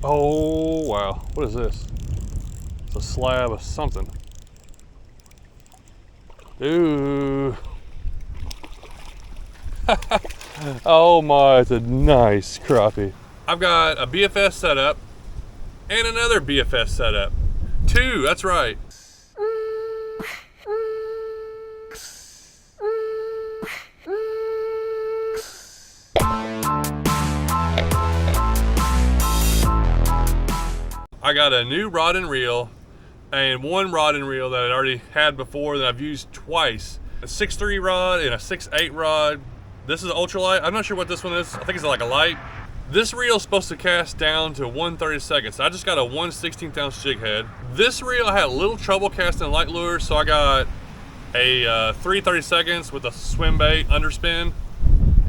Oh, wow. What is this? It's a slab of something. Ooh. Oh my, it's a nice crappie. I've got a BFS setup and another BFS setup. Two, that's right. I got a new rod and reel and one rod and reel that I already had before that I've used twice. A 6.3 rod and a 6.8 rod. This is an ultralight. I'm not sure what this one is. I think it's like a light. This reel is supposed to cast down to 1/32. I just got a 1/16 ounce jig head. This reel I had a little trouble casting light lures, so I got a 3/32 with a swim bait underspin.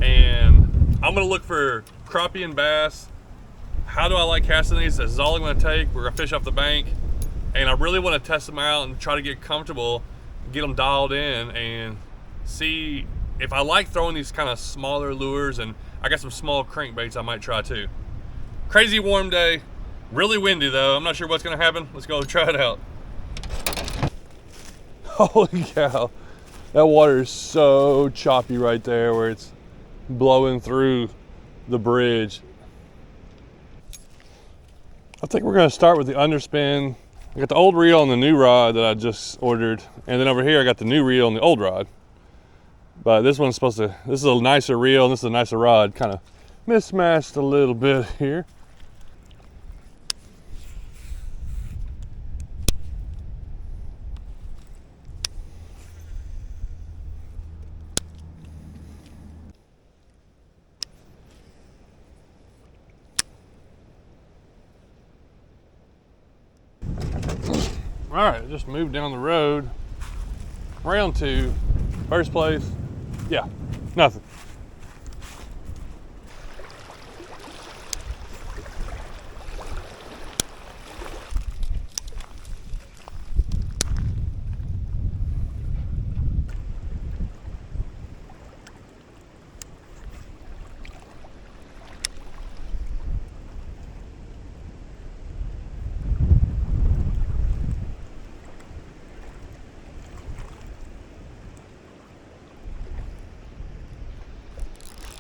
And I'm gonna look for crappie and bass. How do I like casting these? This is all I'm gonna take. We're gonna fish off the bank. And I really wanna test them out and try to get comfortable, get them dialed in and see if I like throwing these kind of smaller lures. And I got some small crankbaits I might try too. Crazy warm day, really windy though. I'm not sure what's gonna happen. Let's go try it out. Holy cow, that water is so choppy right there where it's blowing through the bridge. I think we're gonna start with the underspin. I got the old reel and the new rod that I just ordered. And then over here, I got the new reel and the old rod. But this one's supposed to, this is a nicer reel and this is a nicer rod. Kind of mismatched a little bit here. All right, just moved down the road. Round two, first place. Yeah, nothing.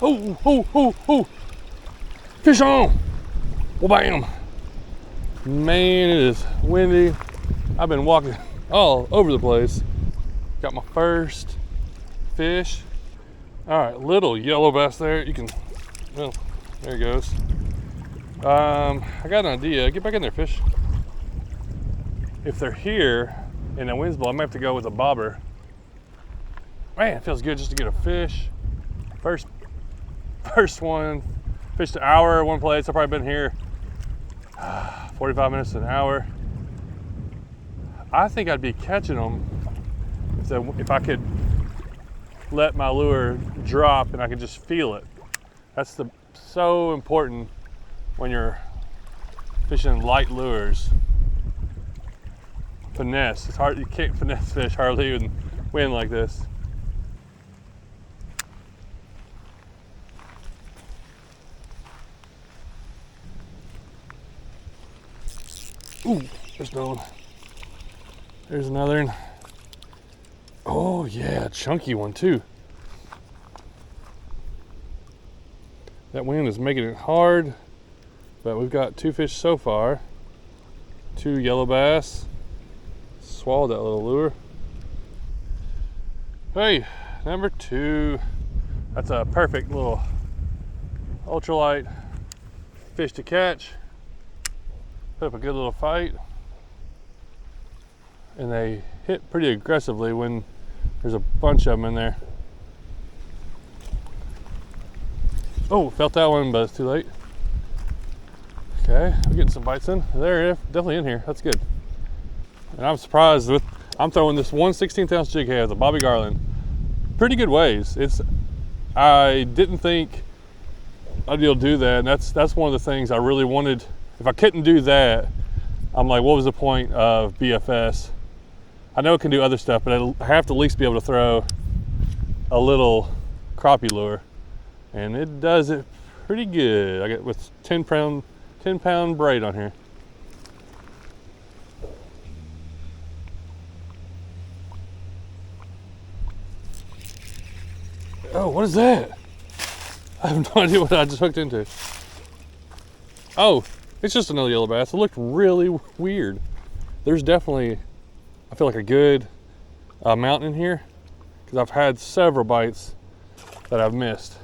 Oh, oh, oh, oh. Fish on. Well, bam. Man, it is windy. I've been walking all over the place. Got my first fish. All right, little yellow bass there. You can, well, there he goes. I got an idea. Get back in there, fish. If they're here and the wind's blowing, I might have to go with a bobber. Man, it feels good just to get a fish. First one, fished an hour one place. I've probably been here 45 minutes to an hour. I think I'd be catching them if I could let my lure drop and I could just feel it. That's so important when you're fishing light lures. Finesse, it's hard, you can't finesse fish hardly in wind like this. Ooh, there's another one. There's another one. Oh yeah, chunky one too. That wind is making it hard, but we've got two fish so far. Two yellow bass. Swallowed that little lure. Hey, number two. That's a perfect little ultralight fish to catch. Put up a good little fight, and they hit pretty aggressively when there's a bunch of them in there. Oh, felt that one, but it's too late. Okay, I'm getting some bites in. They're definitely in here. That's good. And I'm surprised with, I'm throwing this 1/16 ounce jig head, the Bobby Garland. Pretty good waves. I didn't think I'd be able to do that, and that's one of the things I really wanted. If I couldn't do that, I'm like, what was the point of BFS? I know it can do other stuff, but I have to at least be able to throw a little crappie lure. And it does it pretty good. I get with 10 pound 10-pound braid on here. Oh, what is that? I have no idea what I just hooked into. Oh, it's just another yellow bass. It looked really weird. There's definitely, I feel like, a good amount in here because I've had several bites that I've missed.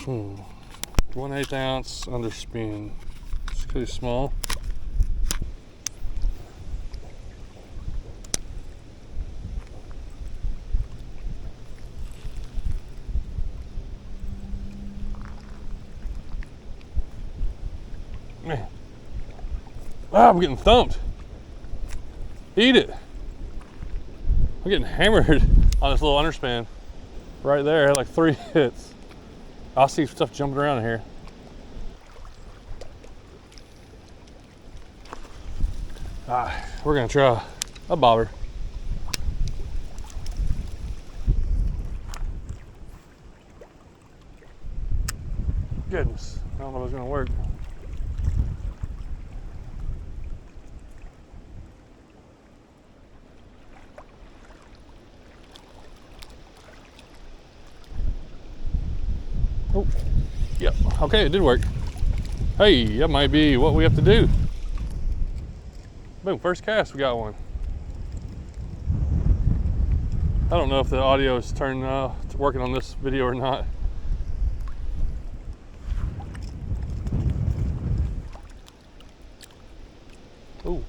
Hmm. 1/8 ounce underspin. It's pretty small. Man. Ah, I'm getting thumped. Eat it. I'm getting hammered on this little underspin. Right there, like 3 hits. I'll see stuff jumping around in here. We're gonna try a bobber. Goodness, I don't know if it's gonna work. Oh, yep, okay, it did work. Hey, that might be what we have to do. Boom, first cast, we got one. I don't know if the audio is turned working on this video or not. Oh.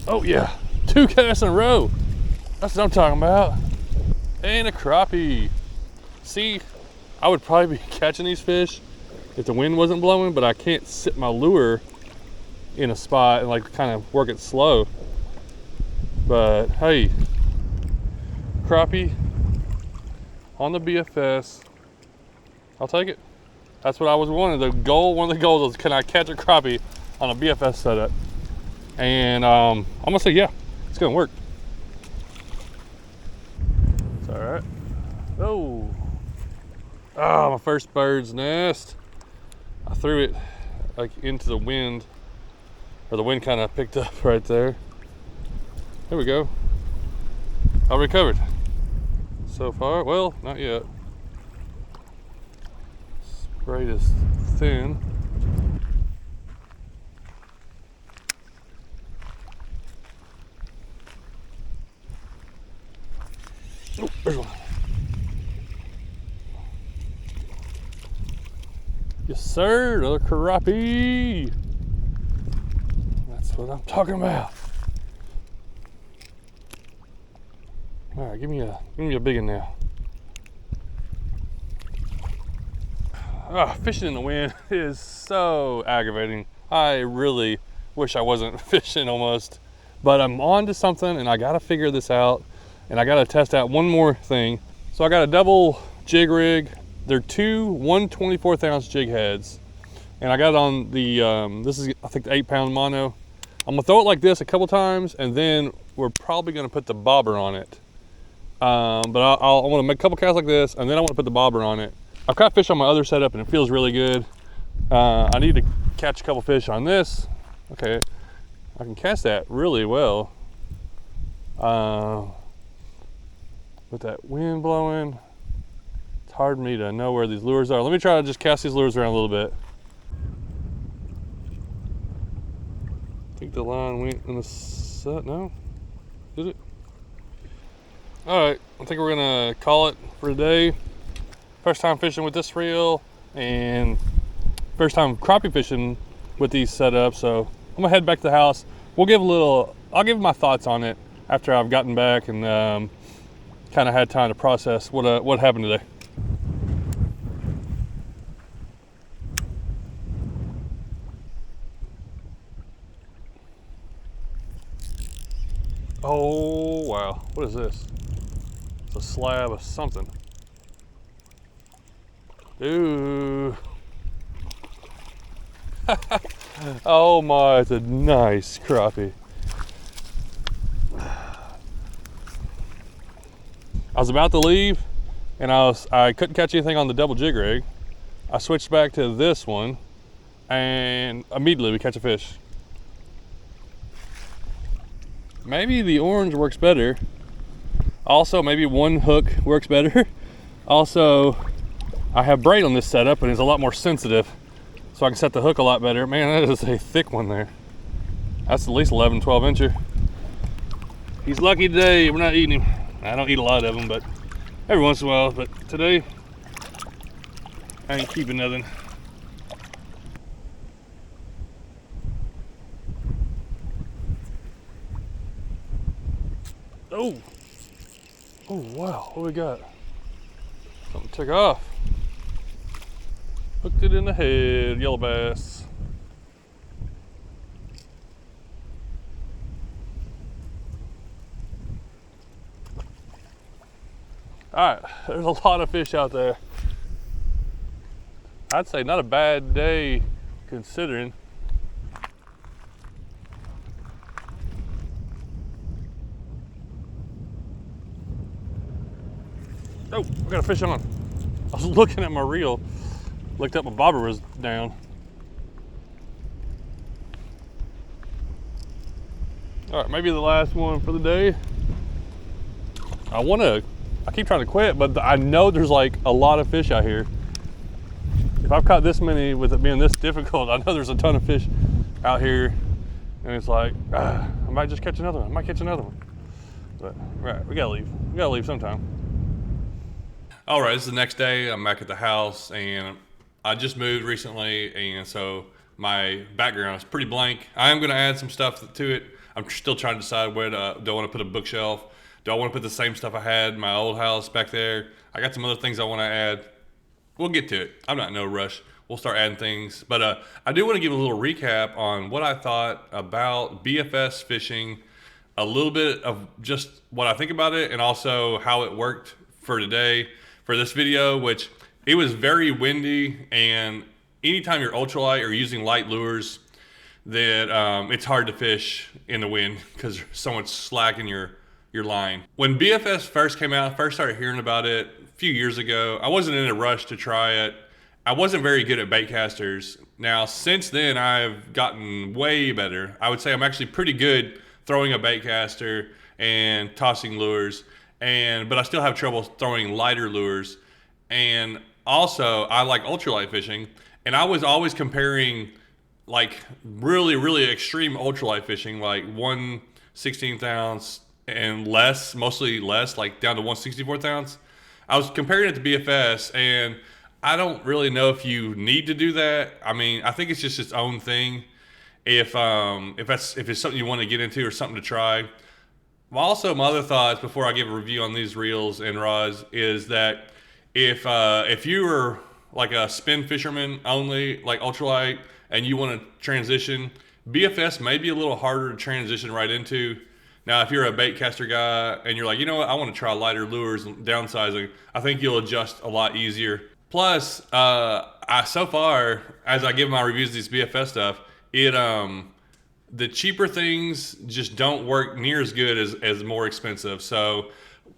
Oh yeah, 2 casts in a row. That's what I'm talking about. And a crappie. See, I would probably be catching these fish if the wind wasn't blowing, but I can't sit my lure in a spot and like kind of work it slow. But hey, crappie on the BFS, I'll take it. That's what I was wanting. One of the goals was, can I catch a crappie on a BFS setup? And I'm gonna say, yeah, it's gonna work. It's all right. Oh, my first bird's nest. I threw it like into the wind, or the wind kind of picked up right there. There we go. I recovered. So far, well, not yet. Braid is thin. Oh, there's one. Yes, sir, another crappie. That's what I'm talking about. All right, give me a big one now. Fishing in the wind is so aggravating. I really wish I wasn't fishing almost, but I'm on to something and I gotta figure this out, and I gotta test out one more thing. So I got a double jig rig. They're 2 1/24 ounce jig heads, and I got it on the, this is I think the 8-pound mono. I'm gonna throw it like this a couple times, and then we're probably gonna put the bobber on it. But I want to make a couple casts like this, and then I want to put the bobber on it. I've caught fish on my other setup, and it feels really good. I need to catch a couple fish on this. Okay, I can cast that really well. With that wind blowing, it's hard for me to know where these lures are. Let me try to just cast these lures around a little bit. I think the line went in the set. No? Did it? All right, I think we're gonna call it for today. First time fishing with this reel, and first time crappie fishing with these setups. So I'm gonna head back to the house. I'll give my thoughts on it after I've gotten back and kind of had time to process what happened today. Oh wow, what is this? A slab of something. Ooh. Oh my, it's a nice crappie. I was about to leave, and I couldn't catch anything on the double jig rig. I switched back to this one, and immediately we catch a fish. Maybe the orange works better. Also, maybe one hook works better. Also, I have braid on this setup, and it's a lot more sensitive, so I can set the hook a lot better. Man, that is a thick one there. That's at least 11, 12 incher. He's lucky today, we're not eating him. I don't eat a lot of them, but every once in a while. But today, I ain't keeping nothing. Oh, oh wow, what we got? Something took off. Hooked it in the head, yellow bass. All right, there's a lot of fish out there. I'd say not a bad day considering. Oh, I got a fish on. I was looking at my reel, looked up, my bobber was down. All right, maybe the last one for the day. I keep trying to quit, but I know there's like a lot of fish out here. If I've caught this many with it being this difficult, I know there's a ton of fish out here, and it's like, I might just catch another one. I might catch another one. But, right, we gotta leave. We gotta leave sometime. All right, this is the next day. I'm back at the house, and I just moved recently, and so my background is pretty blank. I am gonna add some stuff to it. I'm still trying to decide where do I want to put a bookshelf. Do I want to put the same stuff I had in my old house back there? I got some other things I want to add. We'll get to it. I'm not in no rush. We'll start adding things. But I do want to give a little recap on what I thought about BFS fishing, a little bit of just what I think about it, and also how it worked for today, for this video, which it was very windy, and anytime you're ultralight or using light lures, that it's hard to fish in the wind because there's so much slack in your line. When BFS first came out, first started hearing about it a few years ago, I wasn't in a rush to try it. I wasn't very good at bait casters. Now, since then, I've gotten way better. I would say I'm actually pretty good throwing a bait caster and tossing lures, but I still have trouble throwing lighter lures. And also, I like ultralight fishing, and I was always comparing like really, really extreme ultralight fishing, like 1/16 ounce and less, mostly less, like down to 1/64 ounce. I was comparing it to BFS, and I don't really know if you need to do that. I mean, I think it's just its own thing. If it's something you want to get into or something to try. Also, my other thoughts before I give a review on these reels and rods is that if you were like a spin fisherman only, like ultralight, and you want to transition, BFS may be a little harder to transition right into. Now, if you're a bait caster guy and you're like, you know what, I want to try lighter lures and downsizing, I think you'll adjust a lot easier. Plus, so far, as I give my reviews of these BFS stuff, the cheaper things just don't work near as good as more expensive. So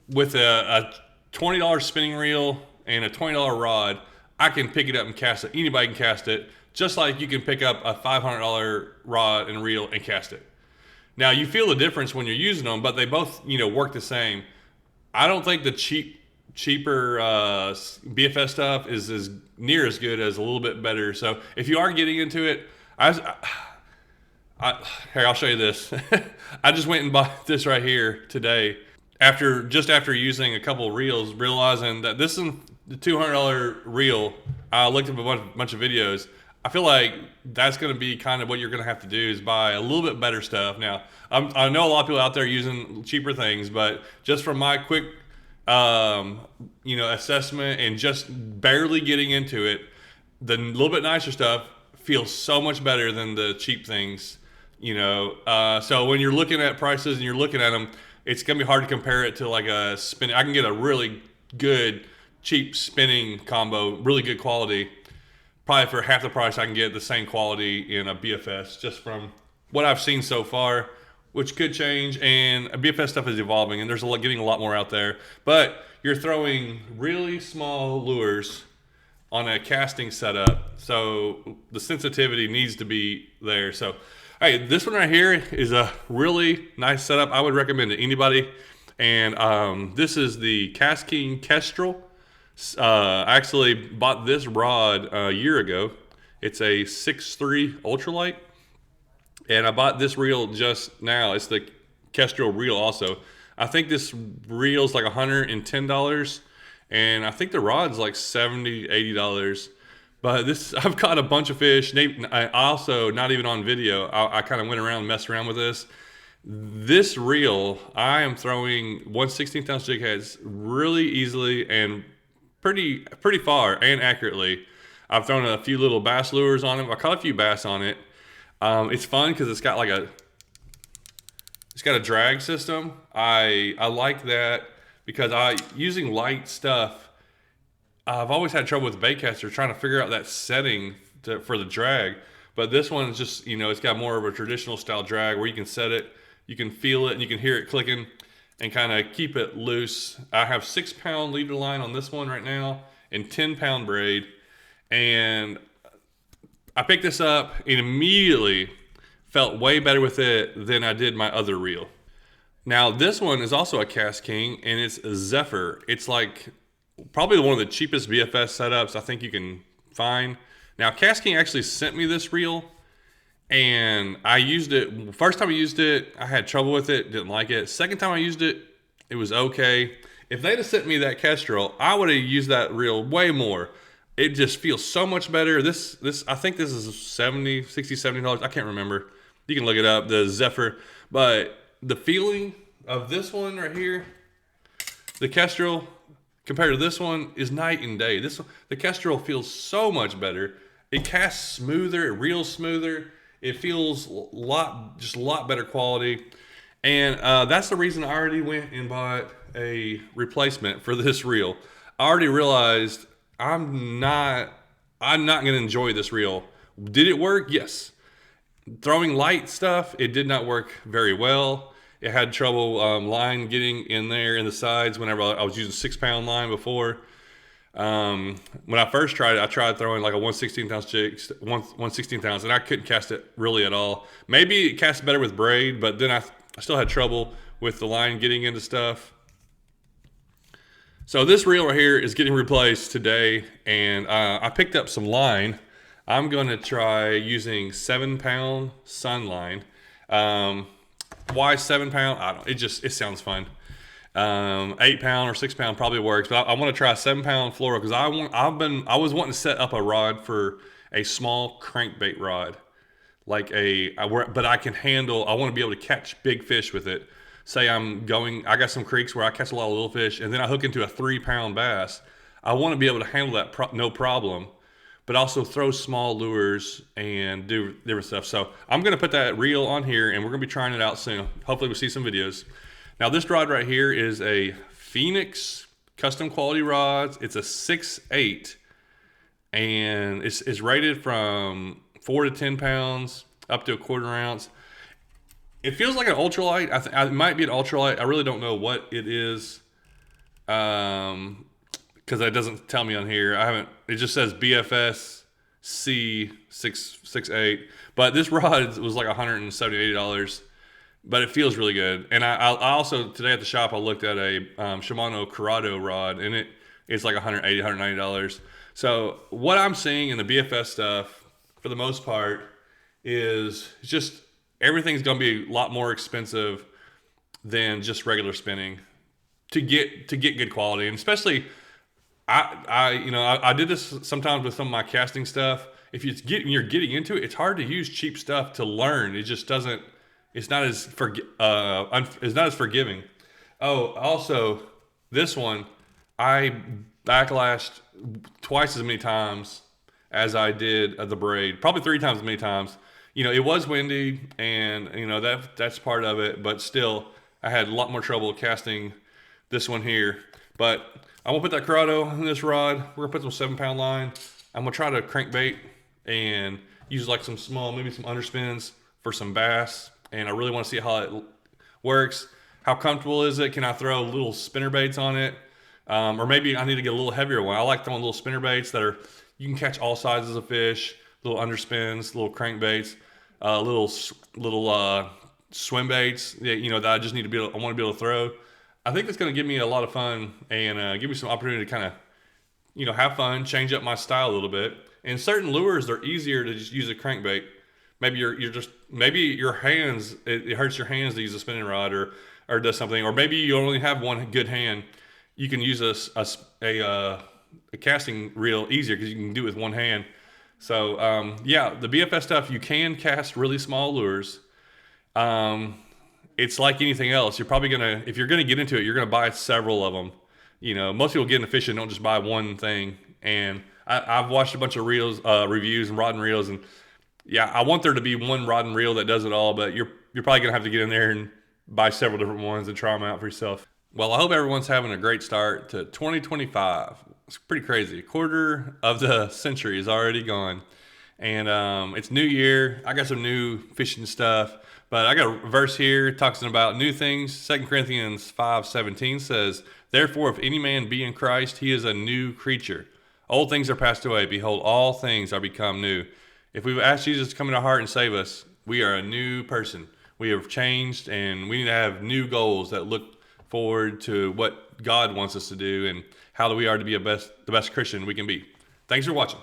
with a $20 spinning reel and a $20 rod, I can pick it up and cast it. Anybody can cast it, just like you can pick up a $500 rod and reel and cast it. Now, you feel the difference when you're using them, but they both, work the same. I don't think the cheaper BFS stuff is as near as good as a little bit better. So if you are getting into it, here, I'll show you this. I just went and bought this right here today after using a couple of reels, realizing that this is the $200 reel. I looked up a bunch of videos. I feel like that's going to be kind of what you're going to have to do is buy a little bit better stuff. Now, I know a lot of people out there using cheaper things, but just from my quick, assessment and just barely getting into it, the little bit nicer stuff feels so much better than the cheap things. So when you're looking at prices and you're looking at them, it's going to be hard to compare it to like a spin. I can get a really good cheap spinning combo, really good quality. Probably for half the price I can get the same quality in a BFS, just from what I've seen so far. which could change, and BFS stuff is evolving, and there's getting a lot more out there. But you're throwing really small lures on a casting setup, so the sensitivity needs to be there. So, hey, this one right here is a really nice setup. I would recommend it to anybody. And this is the Cast King Kestrel. I actually bought this rod a year ago. It's a 6.3 ultralight. And I bought this reel just now. It's the Kestrel reel also. I think this reel's like $110. And I think the rod's like $70, $80. But this, I've caught a bunch of fish. I also, not even on video, I kind of went around and messed around with this. This reel, I am throwing 1/16 ounce jig heads really easily and pretty far and accurately. I've thrown a few little bass lures on it. I caught a few bass on it. It's fun because it's got a drag system. I like that because using light stuff, I've always had trouble with baitcaster trying to figure out that setting for the drag. But this one is just, it's got more of a traditional style drag where you can set it, you can feel it, and you can hear it clicking and kind of keep it loose. I have 6-pound leader line on this one right now and 10-pound braid. And I picked this up and immediately felt way better with it than I did my other reel. Now, this one is also a Cast King, and it's a Zephyr. It's like probably one of the cheapest BFS setups I think you can find. Now, Cast King actually sent me this reel, and I used it. First time I used it, I had trouble with it, didn't like it. Second time I used it, it was okay. If they'd have sent me that Kestrel, I would have used that reel way more. It just feels so much better. I think this is $60, $70. I can't remember. You can look it up, the Zephyr. But the feeling of this one right here, the Kestrel, compared to this one, is night and day. The Kestrel feels so much better. It casts smoother, it reels smoother. It feels a lot better quality. And that's the reason I already went and bought a replacement for this reel. I already realized I'm not going to enjoy this reel. Did it work? Yes. Throwing light stuff, it did not work very well. It had trouble line getting in there in the sides whenever I was using 6-pound line before. When I first tried it, I tried throwing like a 1/16 ounce jig, 1/16 ounce, and I couldn't cast it really at all. Maybe it cast better with braid, but then I still had trouble with the line getting into stuff. So this reel right here is getting replaced today, and I picked up some line. I'm going to try using 7-pound Sunline. Why 7-pound? I don't. It sounds fun. 8-pound or 6-pound probably works, but I want to try a 7-pound fluoro because I was wanting to set up a rod for a small crankbait rod, but I can handle. I want to be able to catch big fish with it. Say I got some creeks where I catch a lot of little fish, and then I hook into a 3-pound bass. I want to be able to handle that no problem, but also throw small lures and do different stuff. So I'm going to put that reel on here, and we're going to be trying it out soon. Hopefully we'll see some videos. Now this rod right here is a Phoenix custom quality rod. It's a 6.8, and it's rated from 4 to 10 pounds up to a 1/4 ounce. It feels like an ultralight. It might be an ultralight. I really don't know what it is, because it doesn't tell me on here. It just says BFS C668. But this rod was like $170, $80. But it feels really good. And I also, today at the shop, I looked at a Shimano Corrado rod, and it's like $180, $190. So what I'm seeing in the BFS stuff, for the most part, is just everything's going to be a lot more expensive than just regular spinning to get good quality. And especially, I did this sometimes with some of my casting stuff. If you're getting into it, it's hard to use cheap stuff to learn. It just doesn't. It's not as forgiving. Oh, also, this one, I backlashed twice as many times as I did the braid. Probably 3 times as many times. It was windy, and that's part of it. But still, I had a lot more trouble casting this one here. But I'm gonna put that Corrado on this rod. We're gonna put some 7-pound line. I'm gonna try to crankbait and use like some small, maybe some underspins for some bass. and I really want to see how it works. How comfortable is it? Can I throw little spinner baits on it? Or maybe I need to get a little heavier one. I like throwing little spinner baits that are, you can catch all sizes of fish, little underspins, little crankbaits, little swim baits, that I just need to I want to be able to throw. I think it's going to give me a lot of fun and give me some opportunity to kind of, have fun, change up my style a little bit. And certain lures, they're easier to just use a crankbait. Maybe maybe your hands, it hurts your hands to use a spinning rod or does something, or maybe you only have one good hand. You can use a casting reel easier because you can do it with one hand. So yeah, the BFS stuff, you can cast really small lures. It's like anything else. You're probably if you're gonna get into it, you're gonna buy several of them. Most people get into fishing don't just buy one thing. And I've watched a bunch of reviews and rod and reels, and yeah, I want there to be one rod and reel that does it all, but you're probably gonna have to get in there and buy several different ones and try them out for yourself. Well, I hope everyone's having a great start to 2025. It's pretty crazy. A quarter of the century is already gone, and it's New Year. I got some new fishing stuff, but I got a verse here talking about new things. 2 Corinthians 5:17 says, "Therefore, if any man be in Christ, he is a new creature. Old things are passed away. Behold, all things are become new." If we've asked Jesus to come in our heart and save us, we are a new person. We have changed, and we need to have new goals that look forward to what God wants us to do and how we are to be the best Christian we can be. Thanks for watching.